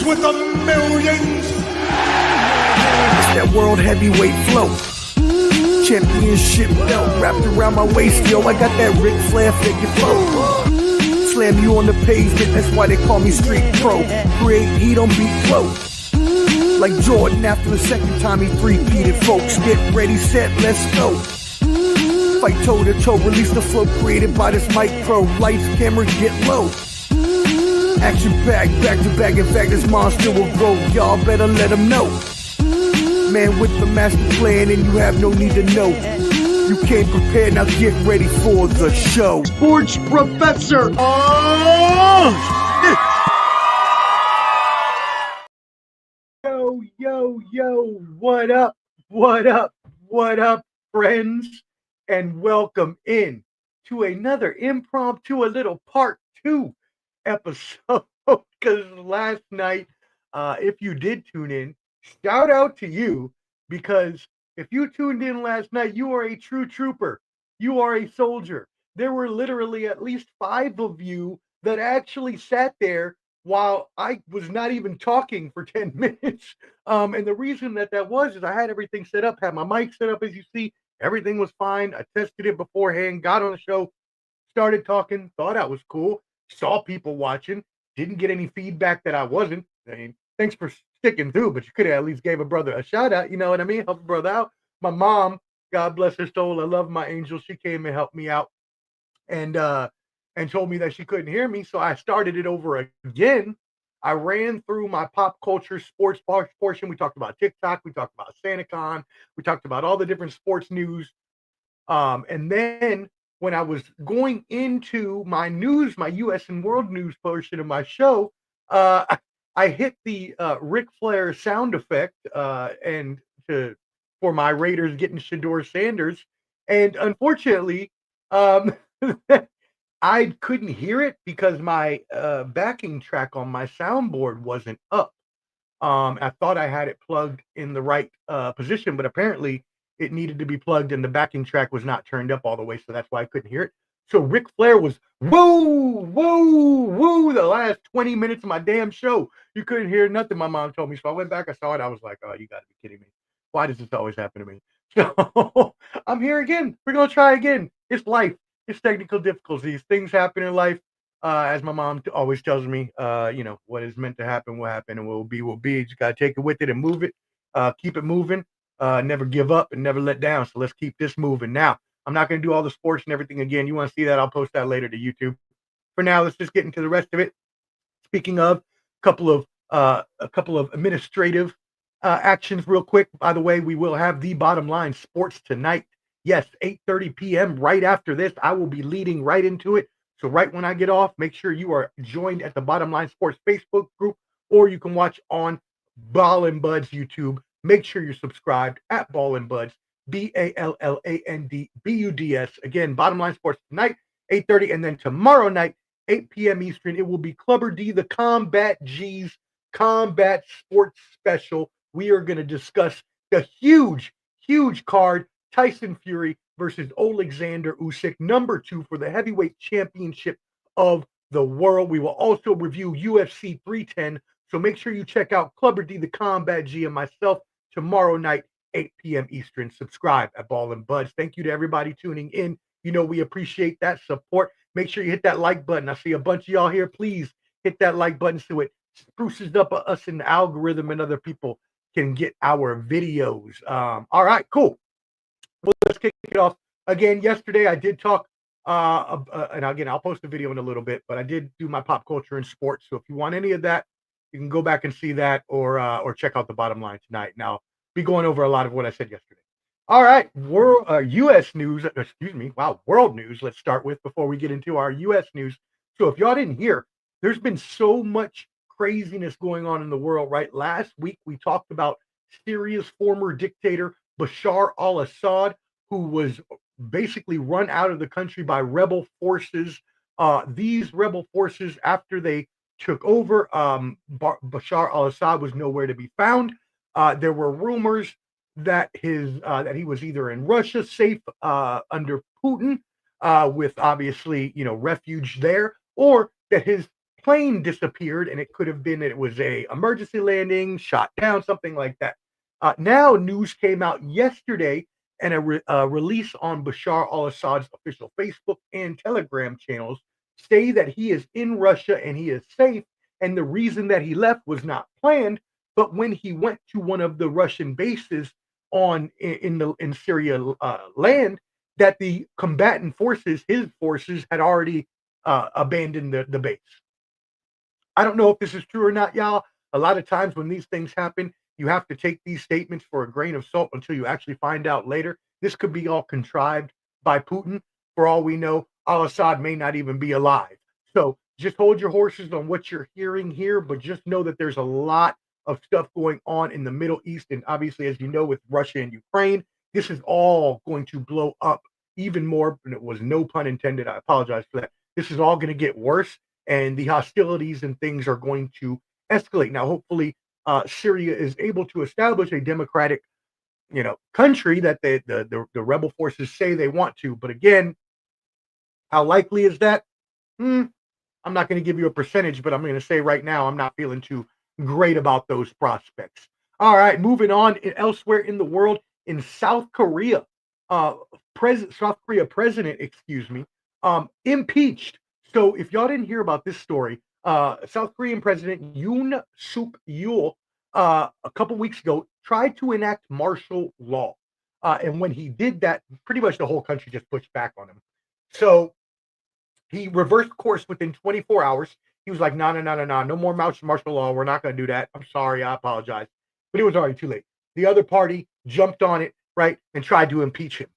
with the millions. It's that world heavyweight flow. Championship belt wrapped around my waist, yo. I got that Ric Flair figure flow. Slam you on the pavement, that's why they call me Street Pro. Create heat on beat flow. Like Jordan after the second time he three-peated, folks. Get ready, set, let's go. Fight toe to toe, release the flow created by this mic pro. Lights, camera, get low. Action packed, back to back. In fact, this monster will grow. Y'all better let him know. Man with the master plan, and you have no need to know. You came prepared, now get ready for the show. Sports Professor. Yo, what up? What up, friends? And welcome in to another impromptu, a little part 2 episode. Because last night, if you did tune in, shout out to you, because if you tuned in last night, you are a true trooper. You are a soldier. There were literally at least 5 of you that actually sat there while I was not even talking for 10 minutes. And the reason that was is I had everything set up, had my mic set up, as you see. Everything was fine. I tested it beforehand, got on the show, started talking, thought I was cool, saw people watching, didn't get any feedback that I wasn't. I mean, thanks for sticking through, but you could have at least gave a brother a shout out, you know what I mean? Help a brother out. My mom, God bless her soul, I love my angel. She came and helped me out and told me that she couldn't hear me. So I started it over again. I ran through my pop culture sports portion. We talked about TikTok. We talked about SantaCon. We talked about all the different sports news. And then when I was going into my news, my U.S. and world news portion of my show, I hit the Ric Flair sound effect for my Raiders getting Shedeur Sanders. And unfortunately, I couldn't hear it because my backing track on my soundboard wasn't up. I thought I had it plugged in the right position, but apparently it needed to be plugged and the backing track was not turned up all the way, so that's why I couldn't hear it. So Ric Flair was woo the last 20 minutes of my damn show. You couldn't hear nothing, my mom told me. So I went back, I saw it, I was like, oh, you gotta be kidding me. Why does this always happen to me? So I'm here again. We're gonna try again. It's life. It's technical difficulties. Things happen in life. As my mom always tells me, what is meant to happen will happen, and what will be will be. You just got to take it with it and move it. Keep it moving. Never give up and never let down. So let's keep this moving. Now, I'm not going to do all the sports and everything again. You want to see that? I'll post that later to YouTube. For now, let's just get into the rest of it. Speaking of, a couple of administrative actions real quick. By the way, we will have the Bottom Line Sports tonight. Yes, 8:30 p.m. right after this. I will be leading right into it. So right when I get off, make sure you are joined at the Bottom Line Sports Facebook group, or you can watch on Ball and Buds YouTube. Make sure you're subscribed at Ball and Buds, BALLANDBUDS. Again, Bottom Line Sports tonight, 8:30, and then tomorrow night, 8 p.m. Eastern, it will be Clubber D, the Combat G's Combat Sports Special. We are going to discuss the huge card, Tyson Fury versus Alexander Usyk, number 2 for the heavyweight championship of the world. We will also review UFC 310. So make sure you check out Clubber D, the Combat G, and myself tomorrow night, 8 p.m. Eastern. Subscribe at Ball and Buds. Thank you to everybody tuning in. You know, we appreciate that support. Make sure you hit that like button. I see a bunch of y'all here. Please hit that like button so it spruces up us in the algorithm and other people can get our videos. All right, cool. Well, let's kick it off. Again, yesterday I did talk, and again, I'll post a video in a little bit, but I did do my pop culture and sports. So if you want any of that, you can go back and see that, or check out the Bottom Line tonight. Now, I'll be going over a lot of what I said yesterday. All right, U.S. news, world news. Let's start with before we get into our U.S. news. So if y'all didn't hear, there's been so much craziness going on in the world, right? Last week, we talked about Syria's former dictator, Bashar al-Assad, who was basically run out of the country by rebel forces. These rebel forces, after they took over, Bashar al-Assad was nowhere to be found. There were rumors that he was either in Russia, safe under Putin, with obviously refuge there, or that his plane disappeared, and it could have been it was a emergency landing, shot down, something like that. Now news came out yesterday, and a release on Bashar al-Assad's official Facebook and Telegram channels say that he is in Russia and he is safe. And the reason that he left was not planned, but when he went to one of the Russian bases in Syria land, that the combatant forces, his forces, had already abandoned the base. I don't know if this is true or not, y'all. A lot of times when these things happen, you have to take these statements for a grain of salt until you actually find out later. This could be all contrived by Putin. For all we know, al-Assad may not even be alive. So just hold your horses on what you're hearing here, but just know that there's a lot of stuff going on in the Middle East. And obviously, as you know, with Russia and Ukraine, this is all going to blow up even more. And it was no pun intended. I apologize for that. This is all going to get worse, and the hostilities and things are going to escalate. Now, hopefully, Syria is able to establish a democratic, country that the rebel forces say they want to. But again, how likely is that? I'm not going to give you a percentage, but I'm going to say right now I'm not feeling too great about those prospects. All right, moving on. Elsewhere in the world, in South Korea, South Korea president, impeached. So if y'all didn't hear about this story, South Korean President Yoon Suk Yeol a couple weeks ago tried to enact martial law, and when he did that, pretty much the whole country just pushed back on him. So he reversed course within 24 hours. He was like, no more martial law. We're not going to do that. I'm sorry. I apologize. But it was already too late. The other party jumped on it, right, and tried to impeach him.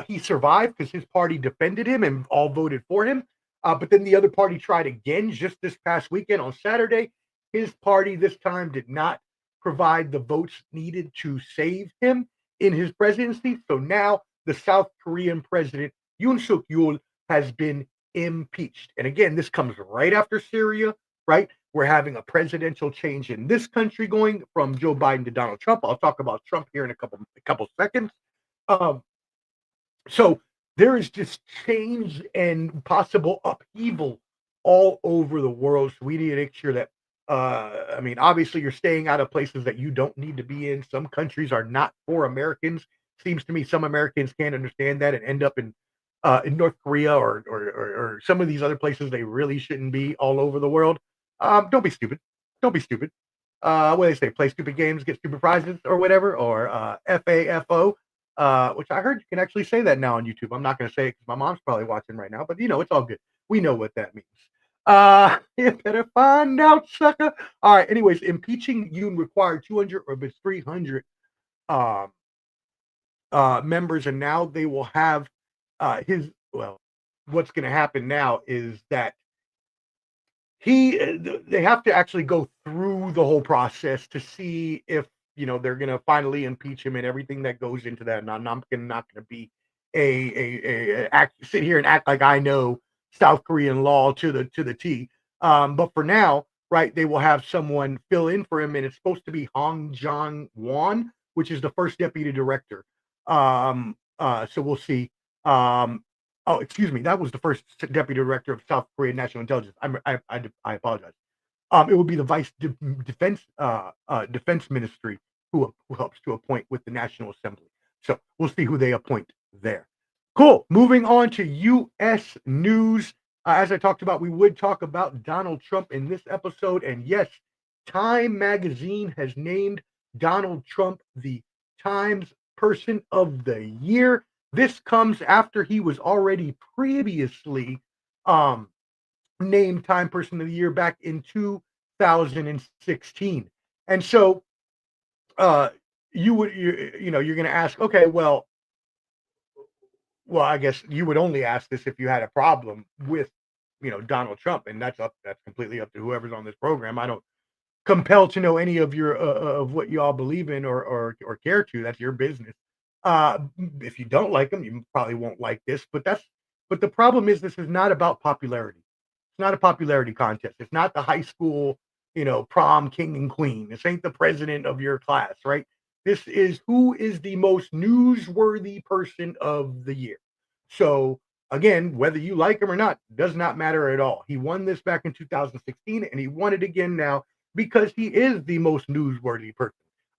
He survived because his party defended him and all voted for him. But then the other party tried again just this past weekend on Saturday. His party this time did not provide the votes needed to save him in his presidency. So now the South Korean president, Yoon Suk Yeol, has been impeached. And again, this comes right after Syria, right? We're having a presidential change in this country going from Joe Biden to Donald Trump. I'll talk about Trump here in a couple seconds. So there is just change and possible upheaval all over the world. So we need to make sure that, obviously you're staying out of places that you don't need to be in. Some countries are not for Americans. Seems to me some Americans can't understand that and end up in North Korea or some of these other places they really shouldn't be all over the world. Don't be stupid. Don't be stupid. What do they say? Play stupid games, get stupid prizes or whatever, or FAFO. Which I heard you can actually say that now on YouTube. I'm not going to say it because my mom's probably watching right now, but it's all good. We know what that means. You better find out, sucker. All right. Anyways, impeaching Yoon required 200 or 300 members, and now they will have what's going to happen now is that they have to actually go through the whole process to see if they're going to finally impeach him and everything that goes into that. And I'm not going to be sit here and act like I know South Korean law to the T. But for now, right, they will have someone fill in for him, and it's supposed to be Hong Jong-won, which is the first deputy director. So we'll see. That was the first deputy director of South Korean National Intelligence. I apologize. It will be the vice defense ministry who helps to appoint with the National Assembly. So we'll see who they appoint there. Cool. Moving on to U.S. news. As I talked about, we would talk about Donald Trump in this episode. And yes, Time magazine has named Donald Trump the Times Person of the Year. This comes after he was already previously named Time Person of the Year back in 2016. And so you're going to ask, okay, well, I guess you would only ask this if you had a problem with, Donald Trump, and that's completely up to whoever's on this program. I don't compel to know any of your of what y'all believe in or care to. That's your business. If you don't like them, you probably won't like this. But the problem is, this is not about popularity. It's not a popularity contest. It's not the high school, prom king and queen. This ain't the president of your class, right? This is who is the most newsworthy person of the year. So Again, whether you like him or not, does not matter at all. He won this back in 2016, and he won it again now because he is the most newsworthy person.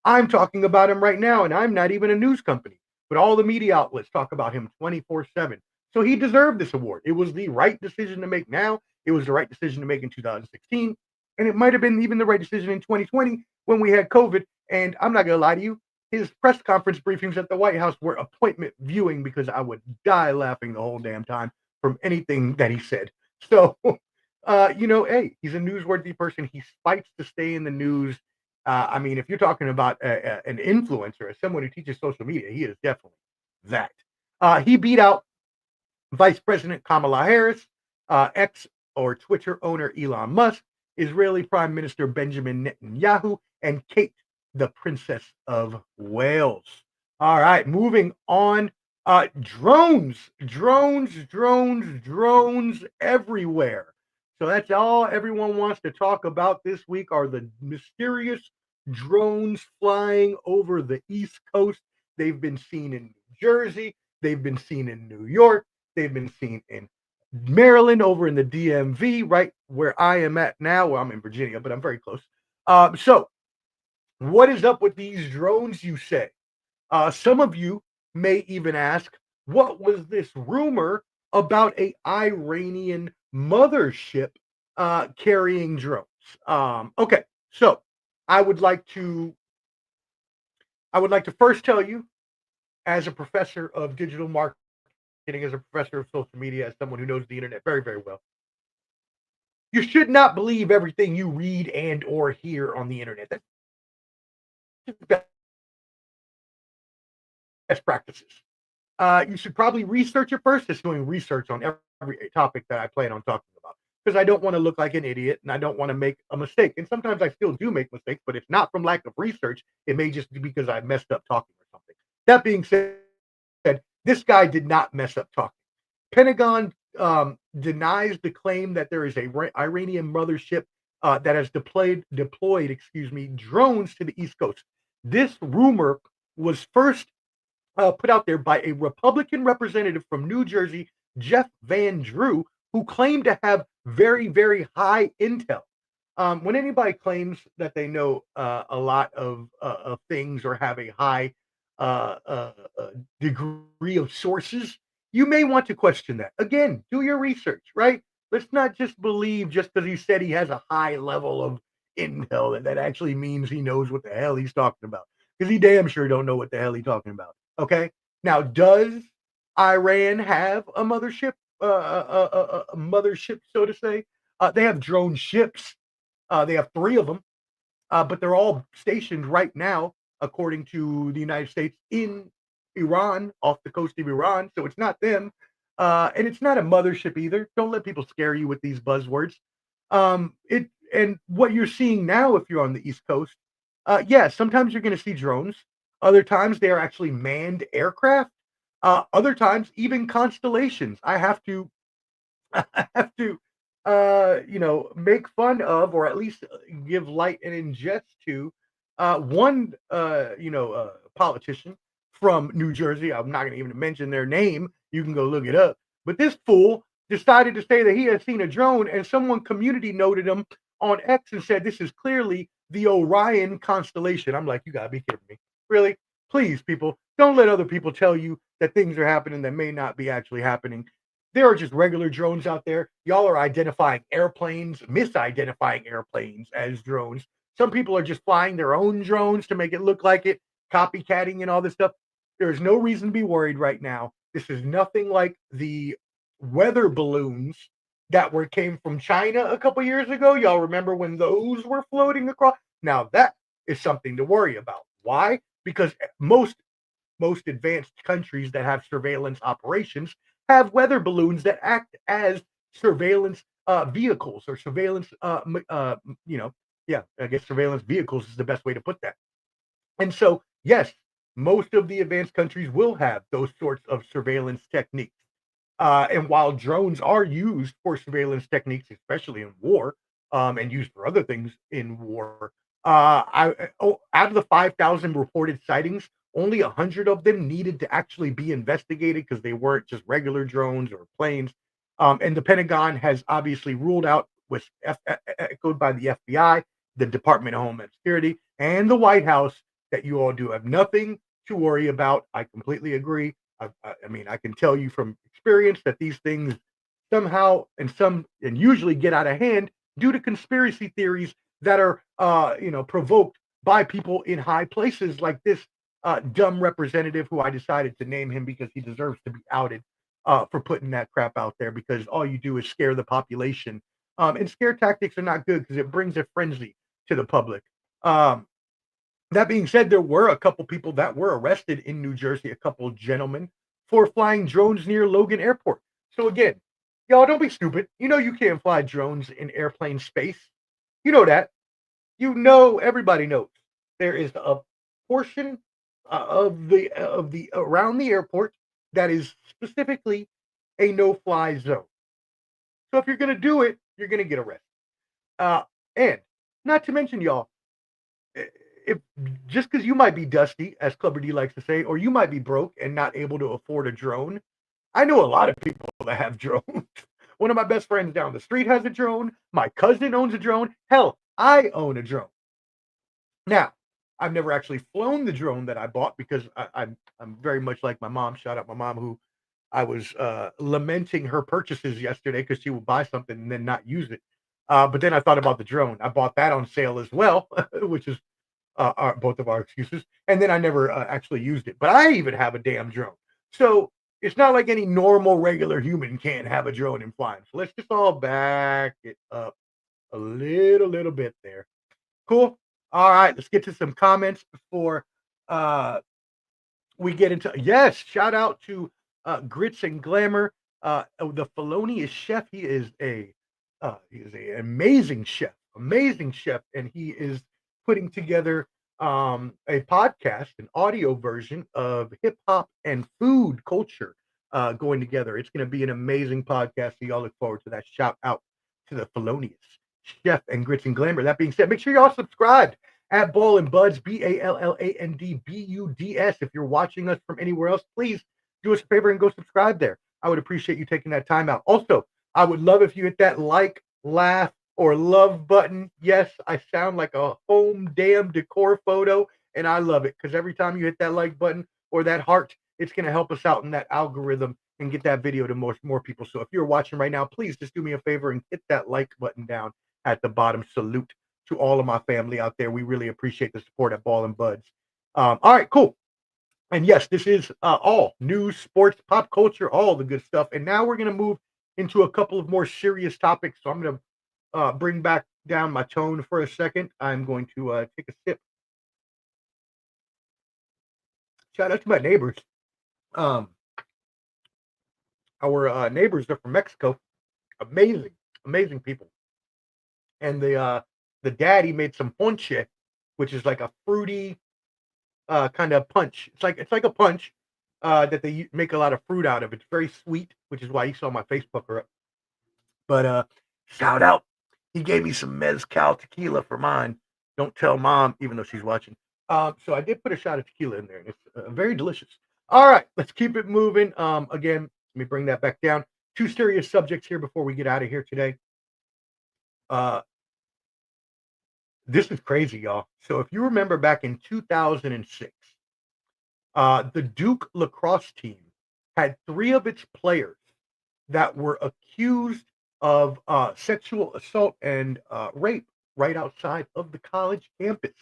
I'm talking about him right now, and I'm not even a news company, but all the media outlets talk about him 24/7. So he deserved this award. It was the right decision to make now. It was the right decision to make in 2016, and it might have been even the right decision in 2020 when we had COVID. And I'm not gonna lie to you, his press conference briefings at the White House were appointment viewing because I would die laughing the whole damn time from anything that he said. So, hey, he's a newsworthy person. He fights to stay in the news. I mean, if you're talking about an influencer, as someone who teaches social media, he is definitely that. He beat out Vice President Kamala Harris, X or Twitter owner Elon Musk, Israeli Prime Minister Benjamin Netanyahu, and Kate, the Princess of Wales. All right, moving on. Drones everywhere. So that's all everyone wants to talk about this week are the mysterious drones flying over the East Coast. They've been seen in New Jersey. They've been seen in New York. They've been seen in Maryland, over in the DMV, right where I am at now. Well, I'm in Virginia, but I'm very close. So what is up with these drones, you say? Some of you may even ask, what was this rumor about a Iranian mothership carrying drones? Okay, so I would like to first tell you, as a professor of digital marketing, as a professor of social media, as someone who knows the internet very, very well, you should not believe everything you read and or hear on the internet. That's best practices. You should probably research it first. Just doing research on every topic that I plan on talking about, because I don't want to look like an idiot and I don't want to make a mistake. And sometimes I still do make mistakes, but it's not from lack of research. It may just be because I messed up talking or something. That being said, this guy did not mess up talking. Pentagon denies the claim that there is a Iranian mothership that has deployed, drones to the East Coast. This rumor was first put out there by a Republican representative from New Jersey, Jeff Van Drew, who claimed to have very, very high intel. When anybody claims that they know a lot of things or have a high degree of sources, you may want to question that. Again, do your research, right? Let's not just believe just because he said he has a high level of intel that actually means he knows what the hell he's talking about. Because he damn sure don't know what the hell he's talking about. Okay. Now, does Iran have a mothership? A mothership, so to say. They have drone ships. They have 3 of them, but they're all stationed right now, according to the United States, in Iran, off the coast of Iran. So it's not them, and it's not a mothership either. Don't let people scare you with these buzzwords. And what you're seeing now, if you're on the East Coast, yeah, sometimes you're going to see drones. Other times they are actually manned aircraft. Other times, even constellations. I have to make fun of, or at least give light and ingest to, one, politician from New Jersey. I'm not going to even mention their name. You can go look it up. But this fool decided to say that he had seen a drone, and someone community noted him on X and said, this is clearly the Orion constellation. I'm like, you got to be kidding me. Really? Please, people, don't let other people tell you that things are happening that may not be actually happening. There are just regular drones out there. Y'all are identifying airplanes, misidentifying airplanes as drones. Some people are just flying their own drones to make it look like it, copycatting and all this stuff. There's no reason to be worried right now. This is nothing like the weather balloons that came from China a couple years ago. Y'all remember when those were floating across? Now that is something to worry about. Why? Because most advanced countries that have surveillance operations have weather balloons that act as surveillance vehicles or surveillance, I guess surveillance vehicles is the best way to put that. And so, yes, most of the advanced countries will have those sorts of surveillance techniques. And while drones are used for surveillance techniques, especially in war, and used for other things in war, out of the 5,000 reported sightings, only 100 of them needed to actually be investigated because they weren't just regular drones or planes. And the Pentagon has obviously ruled out, was echoed by the FBI, the Department of Homeland Security, and the White House, that you all do have nothing to worry about. I completely agree. I mean, I can tell you from experience that these things somehow and usually get out of hand due to conspiracy theories that are provoked by people in high places like this dumb representative who I decided to name him because he deserves to be outed for putting that crap out there, because all you do is scare the population. And scare tactics are not good because it brings a frenzy to the public. That being said, there were a couple people that were arrested in New Jersey, a couple gentlemen, for flying drones near Logan Airport. So again, y'all don't be stupid. You know you can't fly drones in airplane space. You know that. You know, everybody knows there is a portion of the around the airport that is specifically a no-fly zone. So if you're going to do it, you're going to get arrested. And not to mention, y'all, if just because you might be dusty, as Clubber D likes to say, or you might be broke and not able to afford a drone, I know a lot of people that have drones. One of my best friends down the street has a drone. My cousin owns a drone. Hell, I own a drone. Now, I've never actually flown the drone that I bought because I'm very much like my mom. Shout out my mom, who I was lamenting her purchases yesterday because she would buy something and then not use it. But then I thought about the drone. I bought that on sale as well, which is both of our excuses. And then I never actually used it. But I even have a damn drone. So it's not like any normal, regular human can't have a drone and flying. So let's just all back it up a little bit there. Cool. All right, let's get to some comments before we get into. Yes, shout out to Grits and Glamour. The felonious chef. He is an amazing chef, and he is putting together a podcast, an audio version of hip hop and food culture going together. It's going to be an amazing podcast, so y'all look forward to that. Shout out to the felonious chef and Grits and Glamour. That being said, make sure y'all subscribed at Ball and Buds, BALLANDBUDS. If you're watching us from anywhere else, please do us a favor and go subscribe there. I would appreciate you taking that time out. Also, I would love if you hit that like, laugh, or love button. Yes, I sound like a home damn decor photo, and I love it because every time you hit that like button or that heart, it's going to help us out in that algorithm and get that video to more people. So if you're watching right now, please just do me a favor and hit that like button down at the bottom. Salute to all of my family out there. We really appreciate the support at Ball and Buds. All right, cool. And yes, this is all news, sports, pop culture, all the good stuff. And now we're going to move into a couple of more serious topics. So I'm going to bring back down my tone for a second. I'm going to take a sip. Shout out to my neighbors. Our neighbors are from Mexico. Amazing people. And the daddy made some ponche, which is like a fruity kind of punch. It's like a punch that they make a lot of fruit out of. It's very sweet, which is why you saw my face pucker up. But shout out. He gave me some mezcal tequila for mine. Don't tell mom, even though she's watching. So I did put a shot of tequila in there, and it's very delicious. All right, let's keep it moving. Again, let me bring that back down. Two serious subjects here before we get out of here today. This is crazy, y'all. So if you remember back in 2006, the Duke lacrosse team had 3 of its players that were accused of sexual assault and rape right outside of the college campus.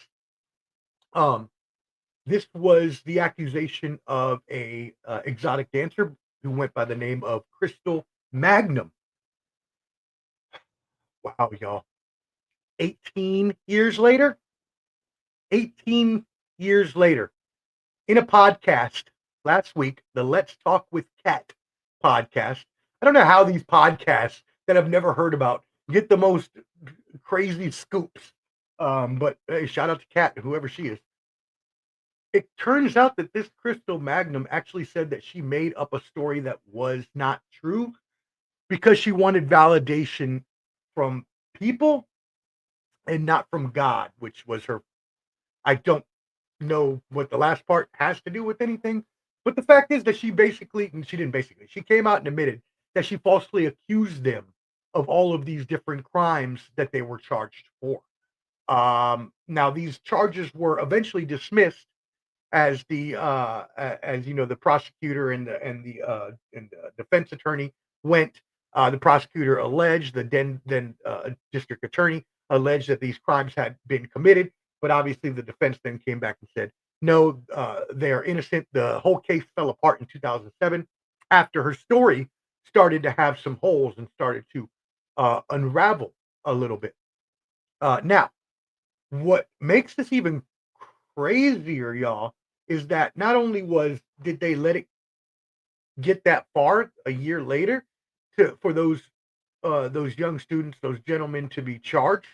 This was the accusation of a exotic dancer who went by the name of Crystal Magnum. Wow, y'all. 18 years later, in a podcast last week, the Let's Talk with Kat podcast. I don't know how these podcasts that I've never heard about get the most crazy scoops. But hey, shout out to Kat, whoever she is. It turns out that this Crystal Magnum actually said that she made up a story that was not true because she wanted validation from people and not from God, which was her. I don't know what the last part has to do with anything. But the fact is that she came out and admitted that she falsely accused them of all of these different crimes that they were charged for. Now these charges were eventually dismissed as the prosecutor and the defense attorney went. The prosecutor alleged, the then district attorney alleged that these crimes had been committed, but obviously the defense then came back and said no, they are innocent. The whole case fell apart in 2007 after her story started to have some holes and started to unravel a little bit. Now, what makes this even crazier, y'all, is that not only was did they let it get that far a year later for those young students, those gentlemen to be charged,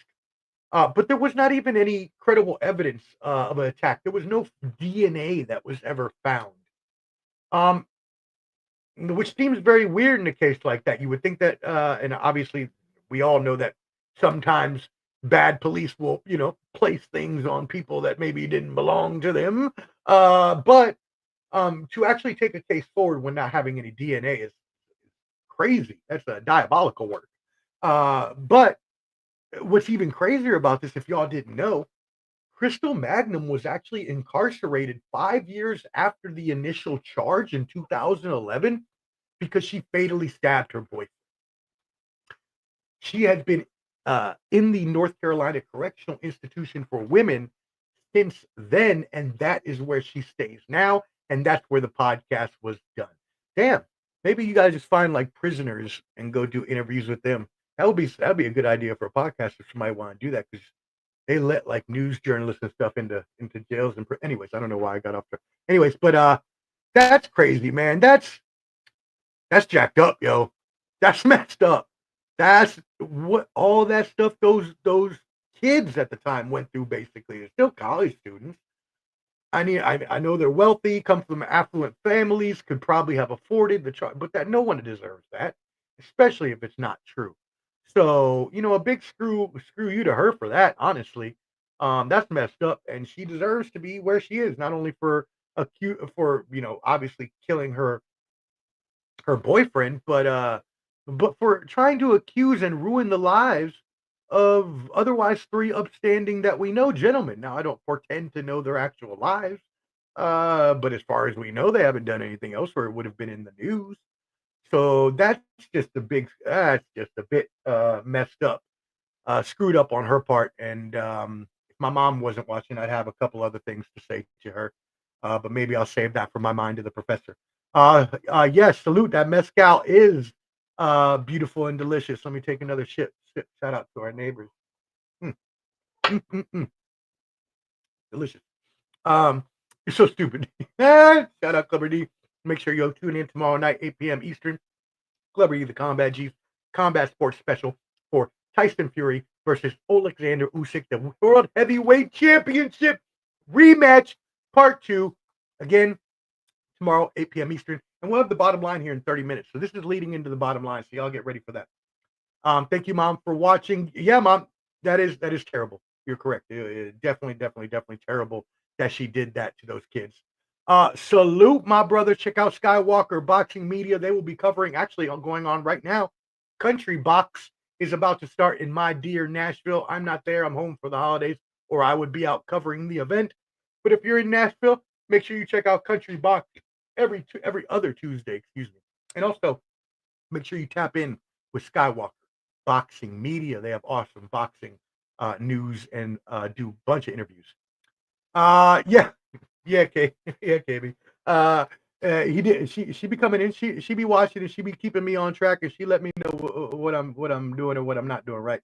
but there was not even any credible evidence of an attack. There was no DNA that was ever found. Um, which seems very weird in a case like that. You would think that, and obviously, we all know that sometimes bad police will, place things on people that maybe didn't belong to them. But to actually take a case forward when not having any DNA is crazy. That's a diabolical work. But what's even crazier about this, if y'all didn't know, Crystal Magnum was actually incarcerated 5 years after the initial charge in 2011 because she fatally stabbed her boyfriend. She had been in the North Carolina Correctional Institution for Women since then, and that is where she stays now, and that's where the podcast was done. Damn, maybe you guys just find like prisoners and go do interviews with them. That'd be a good idea for a podcast if somebody want to do that because they let like news journalists and stuff into jails and anyways. I don't know why I got off there. Anyways, but that's crazy, man. That's jacked up, yo. That's messed up. That's what all that stuff those kids at the time went through. Basically, they're still college students. I know they're wealthy, come from affluent families, could probably have afforded the child, but that no one deserves that, especially if it's not true. So a big screw you to her for that. Honestly, that's messed up, and she deserves to be where she is, not only for obviously killing her boyfriend, but for trying to accuse and ruin the lives of otherwise three upstanding that we know gentlemen. Now, I don't pretend to know their actual lives, but as far as we know, they haven't done anything else where it would have been in the news. So that's just a bit messed up, screwed up on her part. And if my mom wasn't watching, I'd have a couple other things to say to her, but maybe I'll save that for my mind to the professor. Yes, salute. That mezcal is beautiful and delicious. Let me take another sip. Shout out to our neighbors. Mm, mm, mm, mm. Delicious. You're so stupid. Shout out Clubber D. Make sure you tune in tomorrow night, 8 p.m. Eastern. Clubber D, the Combat G Combat Sports Special for Tyson Fury versus Alexander Usyk, the World Heavyweight Championship rematch, part 2. Again, tomorrow, 8 p.m. Eastern. And we'll have the bottom line here in 30 minutes. So this is leading into the bottom line. So y'all get ready for that. Thank you, Mom, for watching. Yeah, Mom, that is terrible. You're correct. Definitely terrible that she did that to those kids. Salute, my brother. Check out Skywalker Boxing Media. They will be covering, actually, going on right now. Country Box is about to start in my dear Nashville. I'm not there. I'm home for the holidays, or I would be out covering the event. But if you're in Nashville, make sure you check out Country Box every other Tuesday, excuse me. And also, make sure you tap in with Skywalker Boxing Media. They have awesome boxing news and do a bunch of interviews. Yeah, yeah, yeah, KB. He did. She be coming in. She be watching and she be keeping me on track and she let me know what I'm doing and what I'm not doing right.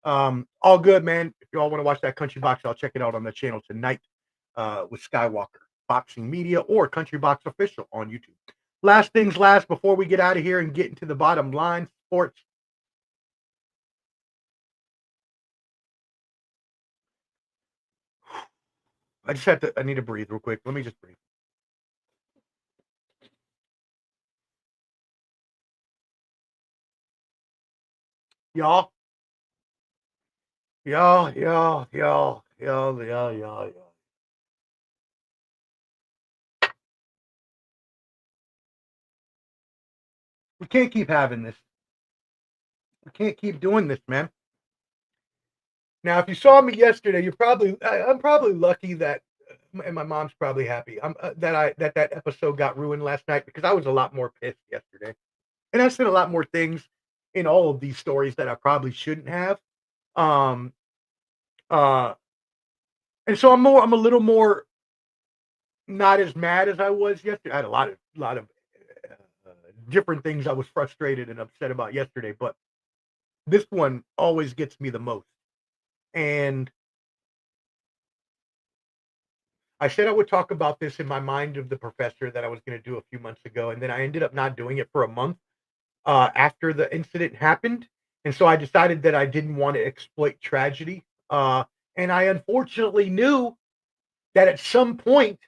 All good, man. If y'all want to watch that Country Box, I'll check it out on the channel tonight with Skywalker Boxing Media or Country Box Official on YouTube. Last things last, before we get out of here and get into the bottom line, sports. I need to breathe real quick. Let me just breathe. Y'all. We can't keep having this. We can't keep doing this, man. Now, if you saw me yesterday, I'm probably lucky that, and my mom's probably happy. That episode got ruined last night because I was a lot more pissed yesterday, and I said a lot more things in all of these stories that I probably shouldn't have. Um, uh, and so I'm a little more not as mad as I was yesterday. I had a lot of different things I was frustrated and upset about yesterday, but this one always gets me the most. And I said I would talk about this in my mind of the professor that I was going to do a few months ago, and then I ended up not doing it for a month after the incident happened, and so I decided that I didn't want to exploit tragedy. And I unfortunately knew that at some point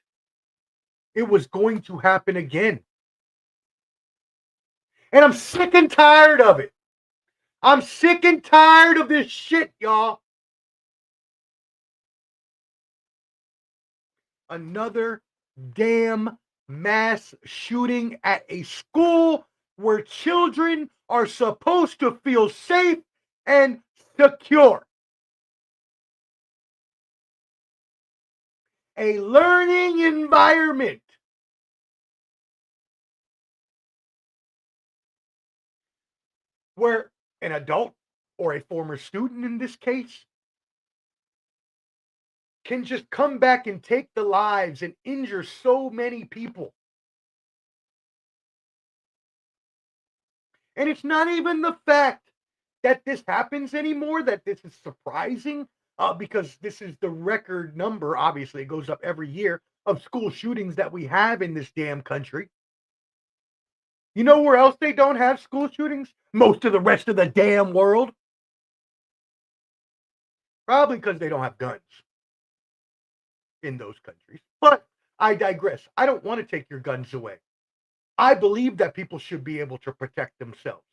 it was going to happen again, and I'm sick and tired of it. I'm sick and tired of this shit, y'all. Another damn mass shooting at a school where children are supposed to feel safe and secure. A learning environment where an adult or a former student in this case can just come back and take the lives and injure so many people. And it's not even the fact that this happens anymore, that this is surprising, because this is the record number. Obviously, it goes up every year of school shootings that we have in this damn country. You know where else they don't have school shootings? Most of the rest of the damn world. Probably because they don't have guns in those countries. But I digress. I don't want to take your guns away. I believe that people should be able to protect themselves.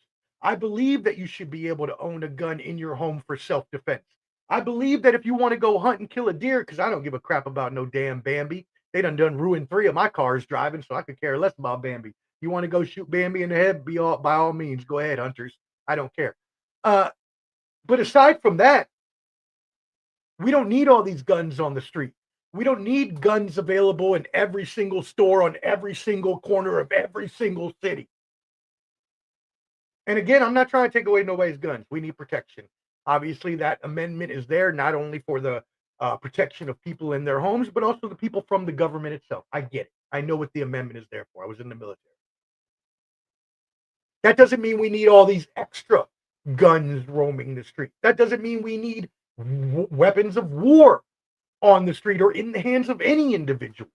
I believe that you should be able to own a gun in your home for self-defense. I believe that if you want to go hunt and kill a deer, because I don't give a crap about no damn Bambi. They done ruined 3 of my cars driving, so I could care less about Bambi. You want to go shoot Bambi in the head? By all means, go ahead, hunters. I don't care. Uh, but aside from that, we don't need all these guns on the street. We don't need guns available in every single store on every single corner of every single city. And again, I'm not trying to take away nobody's guns. We need protection. Obviously, that amendment is there not only for the protection of people in their homes, but also the people from the government itself. I get it. I know what the amendment is there for. I was in the military. That doesn't mean we need all these extra guns roaming the street. That doesn't mean we need weapons of war on the street or in the hands of any individual.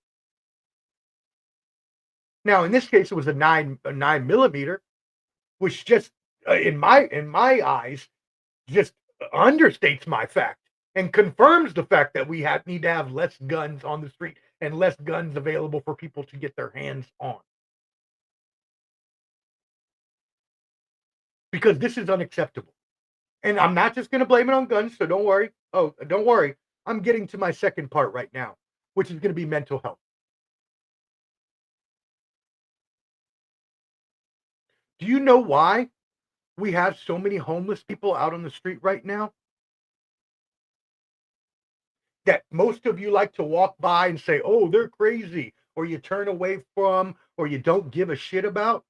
Now, in this case, it was a 9 millimeter, which just in my eyes just understates my fact and confirms the fact that we need to have less guns on the street and less guns available for people to get their hands on. Because this is unacceptable. And I'm not just going to blame it on guns, so don't worry. Oh, don't worry. I'm getting to my second part right now, which is going to be mental health. Do you know why we have so many homeless people out on the street right now? That most of you like to walk by and say, oh, they're crazy, or you turn away from, or you don't give a shit about.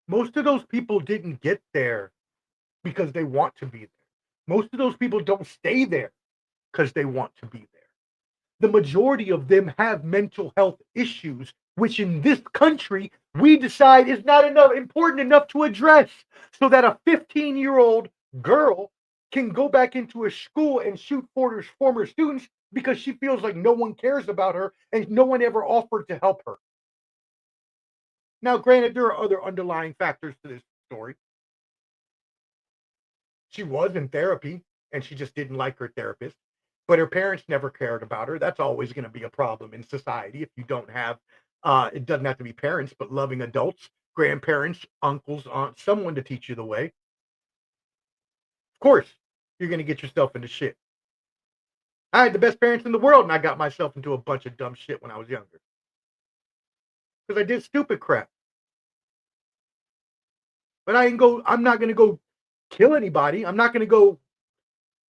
Most of those people didn't get there because they want to be there. Most of those people don't stay there because they want to be there. The majority of them have mental health issues, which in this country we decide is not important enough to address, so that a 15-year-old girl can go back into a school and shoot former students because she feels like no one cares about her and no one ever offered to help her. Now, granted, there are other underlying factors to this story. She was in therapy and she just didn't like her therapist, but her parents never cared about her. That's always going to be a problem in society if you don't have, it doesn't have to be parents, but loving adults, grandparents, uncles, aunts, someone to teach you the way. Of course, you're going to get yourself into shit. I had the best parents in the world and I got myself into a bunch of dumb shit when I was younger. because I did stupid crap. But I'm not gonna go kill anybody. I'm not gonna go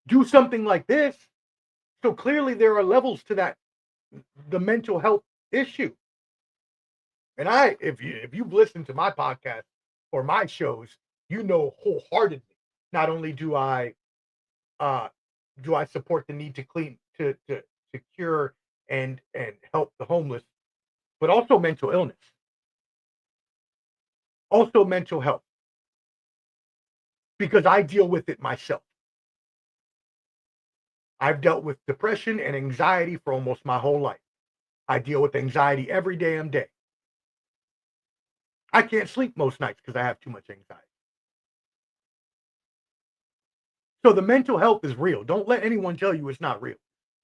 do something like this. So clearly there are levels to that, the mental health issue. And if you've listened to my podcast or my shows, you know wholeheartedly, not only uh do I support the need to cure and help the homeless, but also mental illness, also mental health, because I deal with it myself. I've dealt with depression and anxiety for almost my whole life. I deal with anxiety every damn day. I can't sleep most nights because I have too much anxiety. So the mental health is real. Don't let anyone tell you it's not real.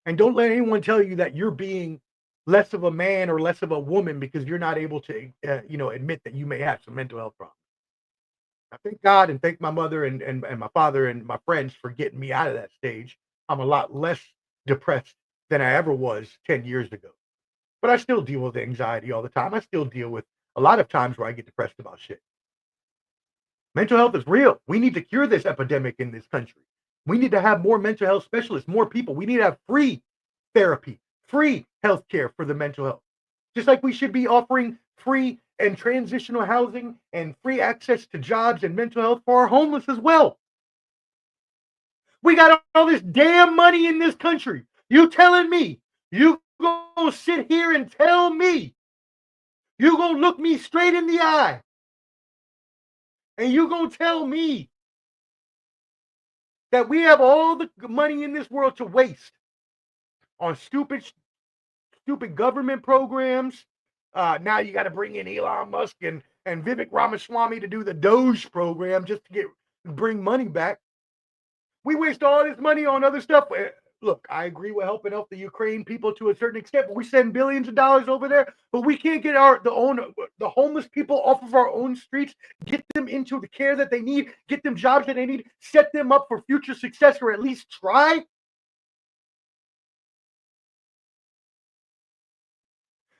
And don't let anyone tell you that you're being less of a man or less of a woman because you're not able to, admit that you may have some mental health problems. I thank God and thank my mother and my father and my friends for getting me out of that stage. I'm a lot less depressed than I ever was 10 years ago. But I still deal with anxiety all the time. I still deal with a lot of times where I get depressed about shit. Mental health is real. We need to cure this epidemic in this country. We need to have more mental health specialists, more people. We need to have free therapy, free healthcare for the mental health. Just like we should be offering free and transitional housing and free access to jobs and mental health for our homeless as well. We got all this damn money in this country. You telling me you gonna sit here and tell me, you gonna look me straight in the eye and you gonna tell me that we have all the money in this world to waste on stupid government programs. Now you got to bring in Elon Musk and Vivek Ramaswamy to do the Doge program just to bring money back. We waste all this money on other stuff. Look, I agree with helping out the Ukraine people to a certain extent, but we send billions of dollars over there, but we can't get the homeless people off of our own streets, get them into the care that they need, get them jobs that they need, set them up for future success, or at least try.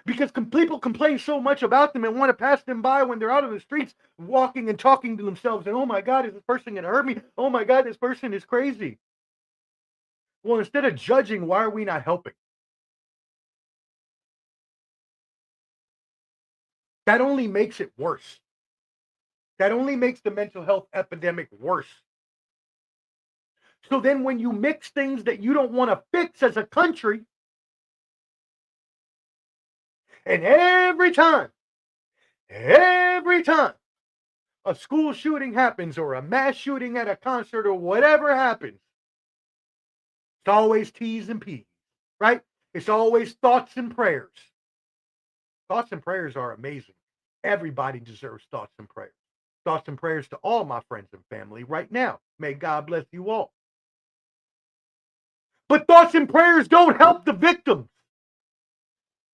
Because people complain so much about them and want to pass them by when they're out on the streets walking and talking to themselves. And oh my God, is this person going to hurt me? Oh my God, this person is crazy. Well, instead of judging, why are we not helping? That only makes it worse. That only makes the mental health epidemic worse. So then when you mix things that you don't want to fix as a country, and every time a school shooting happens or a mass shooting at a concert or whatever happens, it's always T's and P's, right? It's always thoughts and prayers. Thoughts and prayers are amazing. Everybody deserves thoughts and prayers. Thoughts and prayers to all my friends and family right now. May God bless you all. But thoughts and prayers don't help the victims.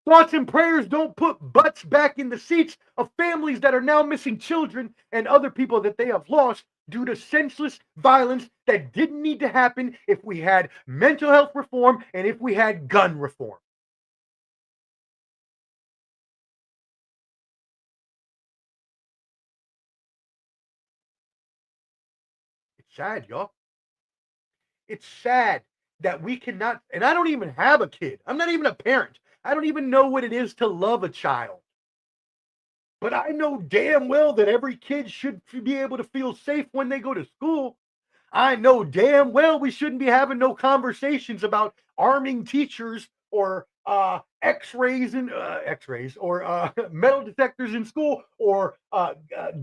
Thoughts and prayers don't put butts back in the seats of families that are now missing children and other people that they have lost due to senseless violence that didn't need to happen if we had mental health reform and if we had gun reform. It's sad, y'all. It's sad that we cannot, and I don't even have a kid. I'm not even a parent. I don't even know what it is to love a child. But I know damn well that every kid should be able to feel safe when they go to school. I know damn well we shouldn't be having no conversations about arming teachers or X-rays or metal detectors in school or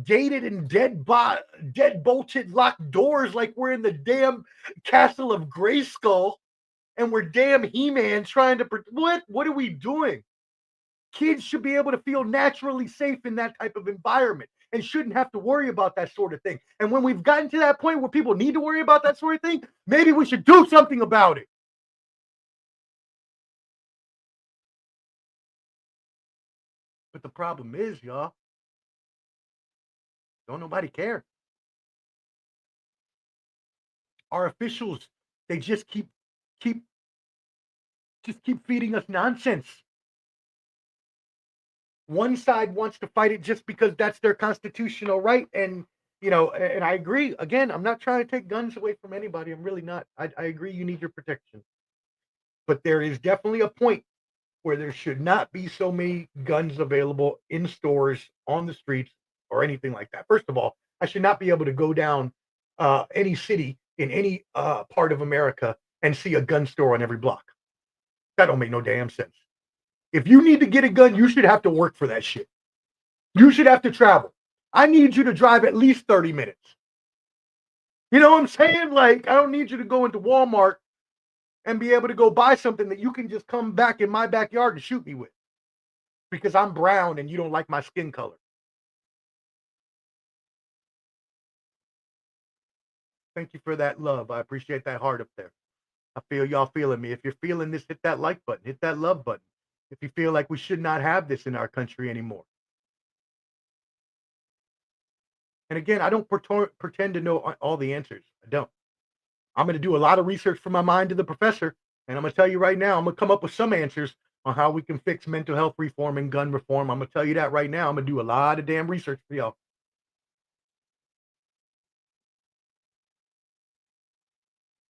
gated and dead bolted locked doors like we're in the damn castle of Grayskull and we're damn He-Man trying to what are we doing? Kids should be able to feel naturally safe in that type of environment and shouldn't have to worry about that sort of thing. And when we've gotten to that point where people need to worry about that sort of thing, maybe we should do something about it. But the problem is, y'all, don't nobody care. Our officials, they keep feeding us nonsense. one side wants to fight it just because that's their constitutional right. And, you know, and I agree. Again, I'm not trying to take guns away from anybody. I'm really not. I agree you need your protection. But there is definitely a point where there should not be so many guns available in stores, on the streets, or anything like that. First of all, I should not be able to go down any city in any part of America and see a gun store on every block. That don't make no damn sense. If you need to get a gun, you should have to work for that shit. You should have to travel. I need you to drive at least 30 minutes. You know what I'm saying? Like, I don't need you to go into Walmart and be able to go buy something that you can just come back in my backyard and shoot me with because I'm brown and you don't like my skin color. Thank you for that love. I appreciate that heart up there. I feel y'all feeling me. If you're feeling this, hit that like button, hit that love button. If you feel like we should not have this in our country anymore. And again, I don't pretend to know all the answers. I don't. I'm going to do a lot of research from my mind to the professor, and I'm going to tell you right now, I'm going to come up with some answers on how we can fix mental health reform and gun reform. I'm going to tell you that right now. I'm going to do a lot of damn research for y'all.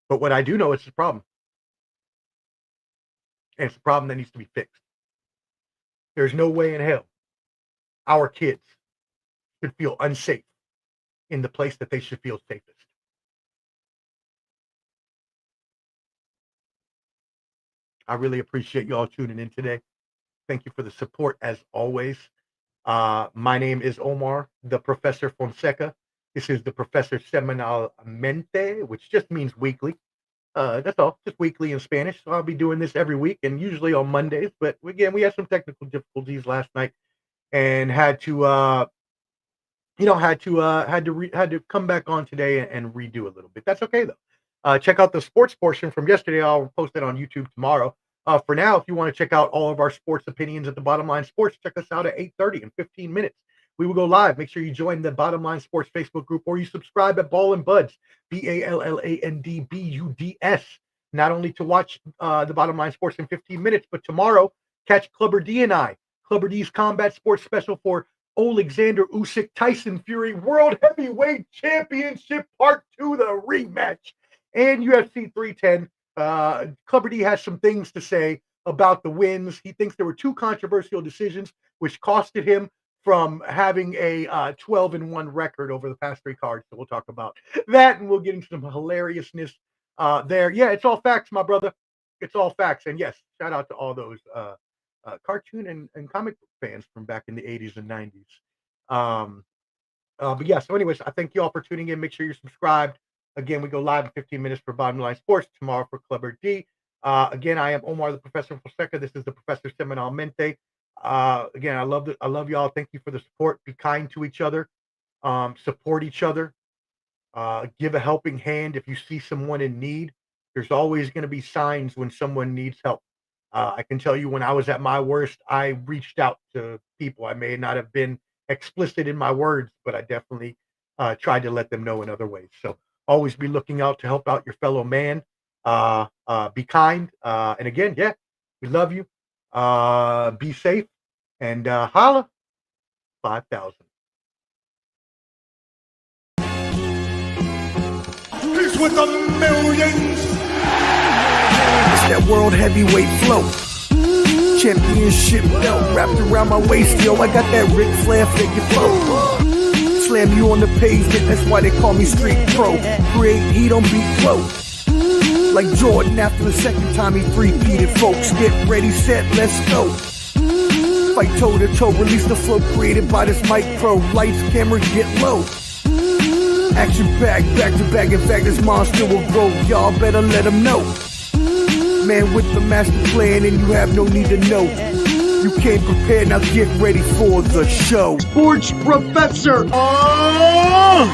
But what I do know is a problem. And it's a problem that needs to be fixed. There's no way in hell our kids should feel unsafe in the place that they should feel safest. I really appreciate y'all tuning in today. Thank you for the support as always. My name is Omar, the Professor Fonseca. This is the Professor Semanalmente, which just means weekly. That's all, just weekly in Spanish. So I'll be doing this every week and usually on Mondays. But again, we had some technical difficulties last night and had to come back on today and redo a little bit. That's okay though. Check out the sports portion from yesterday. I'll post it on YouTube tomorrow. For now, if you want to check out all of our sports opinions at the Bottom Line Sports, check us out at 8:30 in 15 minutes. We will go live. Make sure you join the Bottom Line Sports Facebook group or you subscribe at Ball and Buds, BALLANDBUDS. Not only to watch the Bottom Line Sports in 15 minutes, but tomorrow, catch Clubber D and I, Clubber D's Combat Sports Special for Alexander Usyk Tyson Fury World Heavyweight Championship Part 2, the rematch, and UFC 310. Clubber D has some things to say about the wins. He thinks there were two controversial decisions which costed him from having a 12-1 record over the past three cards. So we'll talk about that, and we'll get into some hilariousness there. Yeah, it's all facts, my brother. It's all facts. And yes, shout out to all those cartoon and comic book fans from back in the 80s and 90s. But yeah, so anyways, I thank you all for tuning in. Make sure you're subscribed. Again, we go live in 15 minutes for Bottom Line Sports, tomorrow for Clubber D. Again, I am Omar, the Professor Fonseca. This is the Professor Semanalmente. Again, I love y'all. Thank you for the support. Be kind to each other. Support each other. Give a helping hand if you see someone in need. There's always going to be signs when someone needs help. I can tell you when I was at my worst, I reached out to people. I may not have been explicit in my words, but I definitely tried to let them know in other ways. So always be looking out to help out your fellow man. Be kind. And again, yeah, we love you. Be safe and holla 5,000. He's with the millions. It's that world heavyweight flow. Championship belt wrapped around my waist, yo. I got that Ric Flair figure flow. Slam you on the pavement, that's why they call me Street Pro. Create heat on beat flow. Like Jordan after the second time he three-peated, folks. Get ready, set, let's go. Fight toe to toe, release the flow created by this mic pro. Lights, camera, get low. Action packed, back to back. In fact, this monster will grow. Y'all better let him know. Man with the master plan, and you have no need to know. You came prepared, now get ready for the show. Sports Professor. Oh!